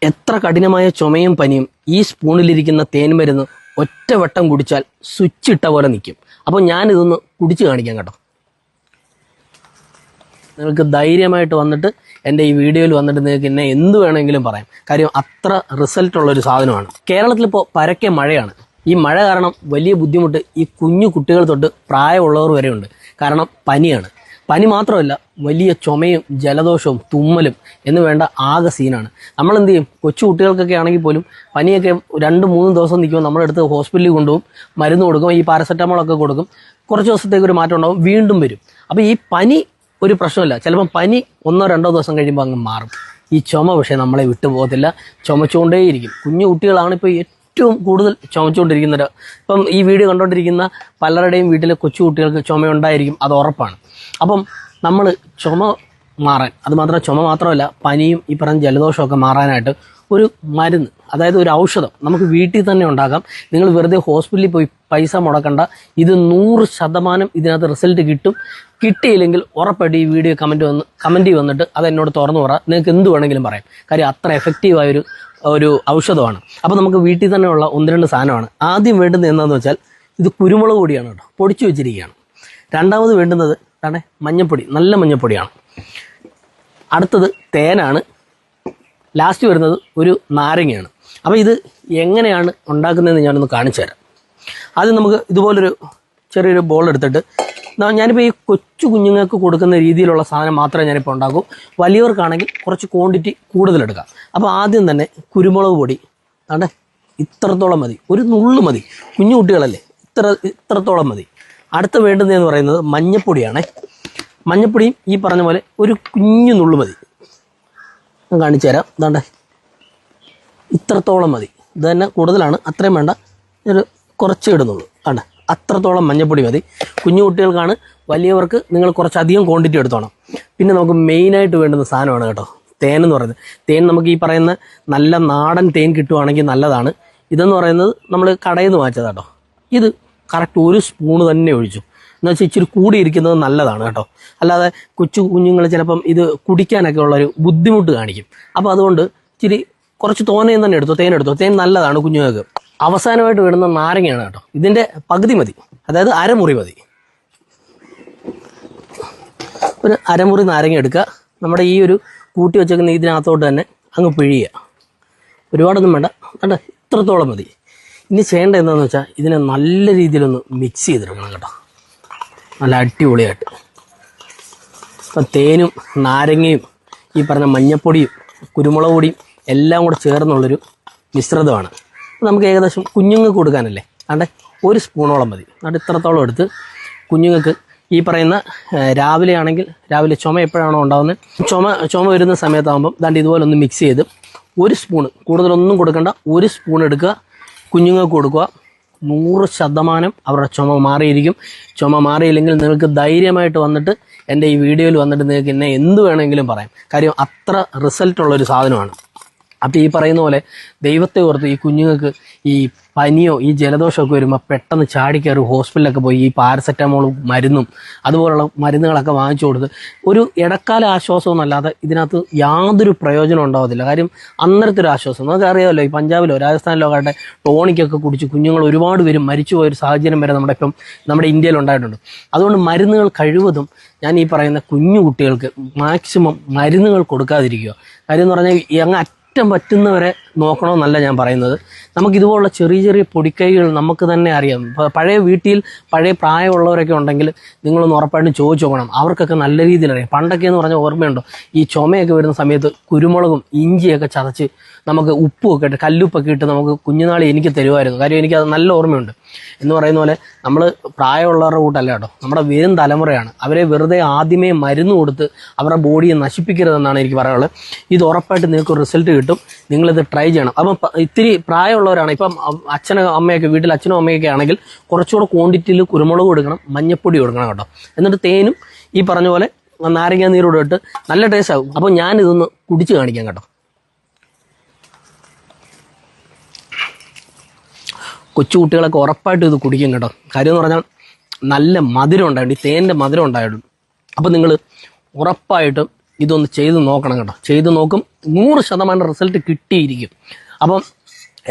എത്ര കഠിനമായ ചുമയും പനിയും ഈ സ്പൂണിലിരിക്കുന്ന തേൻ മരുന്ന് ഒറ്റ വട്ടം കുടിച്ചാൽ സ്വിച്ച് ഇട്ട പോലെ നിൽക്കും. അപ്പോൾ ഞാനിതൊന്ന് കുടിച്ച് കാണിക്കാം കേട്ടോ. നിങ്ങൾക്ക് ധൈര്യമായിട്ട് വന്നിട്ട് എൻ്റെ ഈ വീഡിയോയിൽ വന്നിട്ട് നിങ്ങൾക്ക് എന്നെ എന്ത് വേണമെങ്കിലും പറയാം. കാര്യം അത്ര റിസൾട്ട് ഉള്ളൊരു സാധനമാണ്. കേരളത്തിലിപ്പോൾ പരക്കെ മഴയാണ്. ഈ മഴ കാരണം വലിയ ബുദ്ധിമുട്ട് ഈ കുഞ്ഞു കുട്ടികൾ തൊട്ട് പ്രായമുള്ളവർ വരെ ഉണ്ട്. കാരണം പനിയാണ്. പനി മാത്രമല്ല, വലിയ ചുമയും ജലദോഷവും തുമ്മലും എന്ന് വേണ്ട ആകെ സീനാണ്. നമ്മളെന്ത് ചെയ്യും? കൊച്ചു കുട്ടികൾക്കൊക്കെ ആണെങ്കിൽ പോലും പനിയൊക്കെ 2-3 ദിവസം നിൽക്കുമ്പോൾ നമ്മളെടുത്ത് ഹോസ്പിറ്റലിൽ കൊണ്ടുപോകും, മരുന്ന് കൊടുക്കും, ഈ പാരസെറ്റമോളൊക്കെ കൊടുക്കും. കുറച്ച് ദിവസത്തേക്ക് ഒരു മാറ്റം ഉണ്ടാവും, വീണ്ടും വരും. അപ്പോൾ ഈ പനി ഒരു പ്രശ്നമില്ല. ചിലപ്പം പനി 1-2 ദിവസം കഴിയുമ്പോൾ അങ്ങ് മാറും. ഈ ചുമ പക്ഷേ നമ്മളെ വിട്ടു പോകത്തില്ല, ചുമച്ചുകൊണ്ടേയിരിക്കും. കുഞ്ഞു കുട്ടികളാണ് ഇപ്പോൾ ഏറ്റവും കൂടുതൽ ചുമച്ചുകൊണ്ടിരിക്കുന്നത്. ഇപ്പം ഈ വീഡിയോ കണ്ടുകൊണ്ടിരിക്കുന്ന പലരുടെയും വീട്ടിലെ കൊച്ചു കുട്ടികൾക്ക് ചുമയുണ്ടായിരിക്കും, അത് ഉറപ്പാണ്. അപ്പം നമ്മൾ ചുമ മാറാൻ, അതുമാത്രം ചുമ മാത്രമല്ല, പനിയും ഈ പറഞ്ഞ ജലദോഷമൊക്കെ മാറാനായിട്ട് ഒരു മരുന്ന്, അതായത് ഒരു ഔഷധം നമുക്ക് വീട്ടിൽ തന്നെ ഉണ്ടാക്കാം. നിങ്ങൾ വെറുതെ ഹോസ്പിറ്റലിൽ പോയി പൈസ മുടക്കണ്ട. ഇത് 100% ഇതിനകത്ത് റിസൾട്ട് കിട്ടും. കിട്ടിയില്ലെങ്കിൽ ഉറപ്പായിട്ട് ഈ വീഡിയോ കമൻറ്റ് വന്നിട്ട് അത് എന്നോട് തുറന്നു പറ. നിങ്ങൾക്ക് എന്ത് വേണമെങ്കിലും പറയാം. കാര്യം അത്ര എഫക്റ്റീവായൊരു ഔഷധമാണ്. അപ്പോൾ നമുക്ക് വീട്ടിൽ തന്നെ ഉള്ള 1-2 സാധനമാണ്. ആദ്യം വേണ്ടുന്നത് എന്താണെന്ന് വെച്ചാൽ ഇത് കുരുമുളക് പൊടിയാണ് കേട്ടോ, പൊടിച്ചു വെച്ചിരിക്കുകയാണ്. രണ്ടാമത് വേണ്ടുന്നത് മഞ്ഞപ്പൊടി, നല്ല മഞ്ഞപ്പൊടിയാണ്. അടുത്തത് തേനാണ്. ലാസ്റ്റ് വരുന്നത് ഒരു നാരങ്ങയാണ്. അപ്പോൾ ഇത് എങ്ങനെയാണ് ഉണ്ടാക്കുന്നതെന്ന് ഞാനൊന്ന് കാണിച്ചു തരാം. ആദ്യം നമുക്ക് ഇതുപോലൊരു ചെറിയൊരു ബോൾ എടുത്തിട്ട്, ഞാനിപ്പോൾ ഈ കൊച്ചു കുഞ്ഞുങ്ങൾക്ക് കൊടുക്കുന്ന രീതിയിലുള്ള സാധനം മാത്രമേ ഞാനിപ്പോൾ ഉണ്ടാക്കൂ. വലിയവർക്കാണെങ്കിൽ കുറച്ച് ക്വാണ്ടിറ്റി കൂടുതലെടുക്കാം. അപ്പോൾ ആദ്യം തന്നെ കുരുമുളക് പൊടി ഇത്രത്തോളം മതി, ഒരു നുള്ളു മതി. കുഞ്ഞു കുട്ടികളല്ലേ, ഇത്രത്തോളം മതി. അടുത്ത വേണ്ടുന്നതെന്ന് പറയുന്നത് മഞ്ഞപ്പൊടിയാണ്. മഞ്ഞപ്പൊടിയും ഈ പറഞ്ഞ പോലെ ഒരു കുഞ്ഞു നുള്ളു മതി. ഞാൻ കാണിച്ചു തരാം. ഇത്രത്തോളം മതി. ഇത് തന്നെ കൂടുതലാണ്, അത്രയും വേണ്ട, ഒരു കുറച്ച് ഇടുന്നുള്ളൂ. അത്രത്തോളം മഞ്ഞപ്പൊടി മതി. കുഞ്ഞു കുട്ടികൾക്കാണ്. വലിയവർക്ക് നിങ്ങൾ കുറച്ചധികം ക്വാണ്ടിറ്റി എടുത്തോണം. പിന്നെ നമുക്ക് മെയിനായിട്ട് വേണ്ടുന്ന സാധനമാണ് കേട്ടോ, തേൻ എന്ന് പറയുന്നത്. തേൻ നമുക്ക് ഈ പറയുന്ന നല്ല നാടൻ തേൻ കിട്ടുവാണെങ്കിൽ നല്ലതാണ്. ഇതെന്ന് പറയുന്നത് നമ്മൾ കടയിൽ നിന്ന് വാങ്ങിച്ചതാട്ടോ. ഇത് കറക്റ്റ് 1 സ്പൂണ് തന്നെ ഒഴിച്ചു. എന്നുവെച്ചാൽ ഇച്ചിരി കൂടിയിരിക്കുന്നത് നല്ലതാണ് കേട്ടോ. അല്ലാതെ കൊച്ചു കുഞ്ഞുങ്ങൾ ചിലപ്പം ഇത് കുടിക്കാനൊക്കെ ഉള്ളൊരു ബുദ്ധിമുട്ട് കാണിക്കും. അപ്പോൾ അതുകൊണ്ട് ഇച്ചിരി കുറച്ച് തോനയും തന്നെ എടുത്തോ, തേൻ എടുത്തോ. തേൻ നല്ലതാണ് കുഞ്ഞുങ്ങൾക്ക്. അവസാനമായിട്ട് വിടുന്ന നാരങ്ങയാണ് കേട്ടോ. ഇതിൻ്റെ പകുതി മതി, അതായത് അരമുറി മതി. ഒരു അരമുറി നാരങ്ങ എടുക്കുക. നമ്മുടെ ഈ ഒരു കൂട്ടി വെച്ചേക്കുന്ന ഇതിനകത്തോട്ട് തന്നെ അങ്ങ് പിഴിയുക. ഒരുപാടൊന്നും വേണ്ട, ഇത്രത്തോളം മതി. ഇനി ചെയ്യേണ്ടത് എന്താണെന്ന് വെച്ചാൽ ഇതിനെ നല്ല രീതിയിലൊന്ന് മിക്സ് ചെയ്തെടുക്കണം കേട്ടോ, നല്ല അടിപൊളിയായിട്ട്. ഇപ്പം തേനും നാരങ്ങയും ഈ പറഞ്ഞ മഞ്ഞപ്പൊടിയും കുരുമുളക് പൊടിയും എല്ലാം കൂടെ ചേർന്നുള്ളൊരു മിശ്രിതമാണ്. നമുക്ക് ഏകദേശം കുഞ്ഞുങ്ങൾക്ക് കൊടുക്കാനല്ലേ, 1 സ്പൂണോളം മതി. ഇത്രത്തോളം എടുത്ത് കുഞ്ഞുങ്ങൾക്ക് ഈ പറയുന്ന രാവിലെ ആണെങ്കിൽ രാവിലെ ചുമ എപ്പോഴാണോ ഉണ്ടാകുന്നത്, ചുമ വരുന്ന സമയത്താകുമ്പം ഇതുപോലെ ഒന്ന് മിക്സ് ചെയ്ത് 1 സ്പൂണ്, കൂടുതലൊന്നും കൊടുക്കണ്ട, 1 സ്പൂൺ എടുക്കുക, കുഞ്ഞുങ്ങൾക്ക് കൊടുക്കുക. 100% അവരുടെ ചുമ മാറിയിരിക്കും. ചുമ മാറിയില്ലെങ്കിൽ നിങ്ങൾക്ക് ധൈര്യമായിട്ട് വന്നിട്ട് എൻ്റെ ഈ വീഡിയോയിൽ വന്നിട്ട് നിങ്ങൾക്ക് എന്നെ എന്ത് വേണമെങ്കിലും പറയാം. കാര്യം അത്ര റിസൾട്ടുള്ളൊരു സാധനമാണ്. അപ്പോൾ ഈ പറയുന്ന പോലെ ദൈവത്തെ ഓർത്ത് ഈ കുഞ്ഞുങ്ങൾക്ക് ഈ പനിയോ ഈ ജലദോഷമൊക്കെ വരുമ്പോൾ പെട്ടെന്ന് ചാടിക്കയറി ഹോസ്പിറ്റലിലൊക്കെ പോയി ഈ പാരസെറ്റമോളും മരുന്നും അതുപോലുള്ള മരുന്നുകളൊക്കെ വാങ്ങിച്ചു കൊടുത്ത് ഒരു ഇടക്കാല ആശ്വാസമൊന്നുമല്ലാതെ ഇതിനകത്ത് യാതൊരു പ്രയോജനം ഉണ്ടാവത്തില്ല. കാര്യം അന്നേരത്തെ ഒരു ആശ്വാസം നമുക്ക് അറിയാമല്ലോ. ഈ പഞ്ചാബിലോ രാജസ്ഥാനിലോ ആകട്ടെ ടോണിക്കൊക്കെ കുടിച്ച് കുഞ്ഞുങ്ങൾ ഒരുപാട് പേരും മരിച്ചു പോയൊരു സാഹചര്യം വരെ നമ്മുടെ ഇന്ത്യയിൽ ഉണ്ടായിട്ടുണ്ട്. അതുകൊണ്ട് മരുന്നുകൾ കഴിവതും ഞാൻ ഈ പറയുന്ന കുഞ്ഞു കുട്ടികൾക്ക് മാക്സിമം മരുന്നുകൾ കൊടുക്കാതിരിക്കുക. കാര്യം എന്ന് പറഞ്ഞാൽ അറ്റം പറ്റുന്നവരെ നോക്കണമെന്നല്ല ഞാൻ പറയുന്നത്. നമുക്കിതുപോലുള്ള ചെറിയ ചെറിയ പൊടിക്കൈകൾ നമുക്ക് തന്നെ അറിയാം. പഴയ വീട്ടിൽ പഴയ പ്രായമുള്ളവരൊക്കെ ഉണ്ടെങ്കിൽ നിങ്ങളൊന്ന് ഉറപ്പായിട്ടും ചോദിച്ചു നോക്കണം. അവർക്കൊക്കെ നല്ല രീതിയിൽ അറിയാം. പണ്ടൊക്കെ എന്ന് പറഞ്ഞാൽ ഓർമ്മയുണ്ടോ, ഈ ചുമയൊക്കെ വരുന്ന സമയത്ത് കുരുമുളകും ഇഞ്ചിയൊക്കെ ചതച്ച് നമുക്ക് ഉപ്പുമൊക്കെ ഇട്ട് കല്ലുപ്പൊക്കെ ഇട്ട് നമുക്ക് കുഞ്ഞുനാളി എനിക്ക് തരുമായിരുന്നു. കാര്യം എനിക്കത് നല്ല ഓർമ്മയുണ്ട്. എന്ന് പറയുന്ന പോലെ നമ്മൾ പ്രായമുള്ളവരുടെ കൂട്ടല്ല കേട്ടോ, നമ്മുടെ വരും തലമുറയാണ്. അവരെ വെറുതെ ആദ്യമേ മരുന്ന് കൊടുത്ത് അവരുടെ ബോഡിയെ നശിപ്പിക്കരുതെന്നാണ് എനിക്ക് പറയാനുള്ളത്. ഇത് ഉറപ്പായിട്ട് നിങ്ങൾക്ക് റിസൾട്ട് കിട്ടും. നിങ്ങളിത് ട്രൈ ചെയ്യണം. അപ്പം ഇത്തിരി പ്രായമുള്ളവരാണ്, ഇപ്പം വീട്ടിൽ അച്ഛനും അമ്മയൊക്കെ ആണെങ്കിൽ കുറച്ചുകൂടെ ക്വാണ്ടിറ്റിയിൽ കുരുമുളക് കൊടുക്കണം, മഞ്ഞപ്പൊടി കൊടുക്കണം കേട്ടോ. എന്നിട്ട് തേനും ഈ പറഞ്ഞ പോലെ നാരങ്ങ നീരോട് ഇട്ട് നല്ല ടേസ്റ്റ് ആകും. അപ്പോൾ ഞാനിതൊന്ന് കുടിച്ച് കാണിക്കാം കേട്ടോ. കൊച്ചു കുട്ടികളൊക്കെ ഉറപ്പായിട്ടും ഇത് കുടിക്കും കേട്ടോ. കാര്യം എന്ന് പറഞ്ഞാൽ നല്ല മധുരം ഉണ്ടായിട്ടുണ്ട്, ഈ തേൻ്റെ മധുരം ഉണ്ടായിട്ടുണ്ട്. അപ്പോൾ നിങ്ങൾ ഉറപ്പായിട്ടും ഇതൊന്ന് ചെയ്ത് നോക്കണം കേട്ടോ. ചെയ്ത് നോക്കും, 100% റിസൾട്ട് കിട്ടിയിരിക്കും. അപ്പം